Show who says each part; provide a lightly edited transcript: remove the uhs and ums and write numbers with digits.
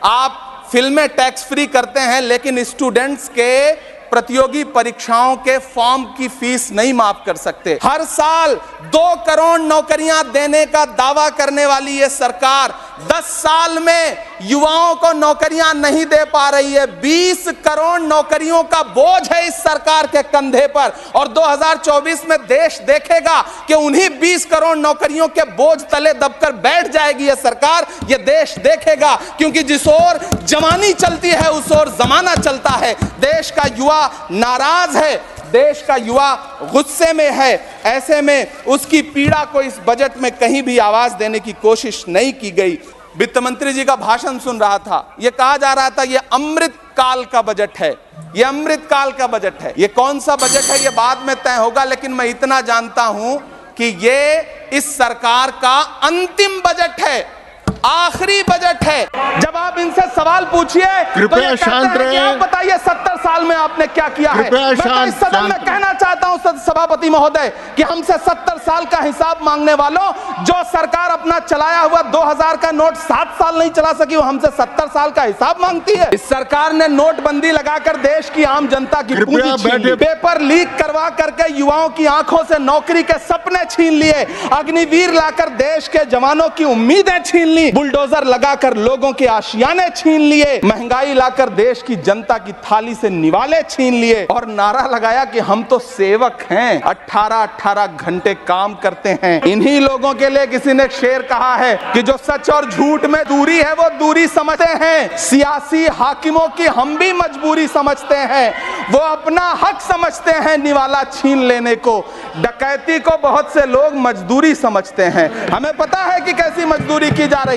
Speaker 1: आप फिल्में tax free करते हैं लेकिन स्टूडेंट्स के प्रतियोगी परीक्षाओं के फॉर्म की फीस नहीं माफ कर सकते। हर साल 2 करोड़ नौकरियां देने का दावा करने वाली ये सरकार 10 साल में युवाओं को नौकरियां नहीं दे पा रही है। 20 करोड़ नौकरियों का बोझ है इस सरकार के कंधे पर और 2024 में देश देखेगा कि उन्हीं 20 करोड़ नौकरियों के बोझ तले दबकर बैठ जाएगी ये सरकार। ये देश देखेगा, क्योंकि जिस ओर जवानी चलती है उस ओर जमाना चलता है। देश का युवा नाराज है, देश का युवा गुस्से में है। ऐसे में उसकी पीड़ा को इस बजट में कहीं भी आवाज देने की कोशिश नहीं की गई। वित्त मंत्री जी का भाषण सुन रहा था, यह कहा जा रहा था ये अमृत काल का बजट है, ये अमृत काल का बजट है। ये कौन सा बजट है ये बाद में तय होगा, लेकिन मैं इतना जानता हूं कि ये इस सरकार का अंतिम बजट है, आखिरी बजट है। जब आप इनसे सवाल पूछिए तो ये कहते हैं कि आप बताइए 70 साल में आपने क्या किया है। मैं तो इस सदन में कहना चाहता हूं सभापति महोदय कि हमसे 70 साल का हिसाब मांगने वालों, जो सरकार अपना चलाया हुआ 2000 का नोट 7 साल नहीं चला सकी, वो हमसे 70 साल का हिसाब मांगती है। इस सरकार ने नोटबंदी लगाकर देश की आम जनता की पूंजी छीन ली, पेपर लीक करवा करके युवाओं की आंखों से नौकरी के सपने छीन लिए, अग्निवीर लाकर देश के जवानों की उम्मीदें छीन ली, बुलडोजर लगाकर लोगों के आशियाने छीन लिए, महंगाई लाकर देश की जनता की थाली से निवाले छीन लिए और नारा लगाया कि हम तो सेवक हैं, 18-18 घंटे काम करते हैं। इन्हीं लोगों के लिए किसी ने शेर कहा है कि जो सच और झूठ में दूरी है वो दूरी समझते हैं। सियासी हाकिमों की हम भी मजबूरी समझते हैं, वो अपना हक समझते हैं निवाला छीन लेने को। डकैती को बहुत से लोग मजदूरी समझते हैं। हमें पता है कि कैसी मजदूरी की जा रही है।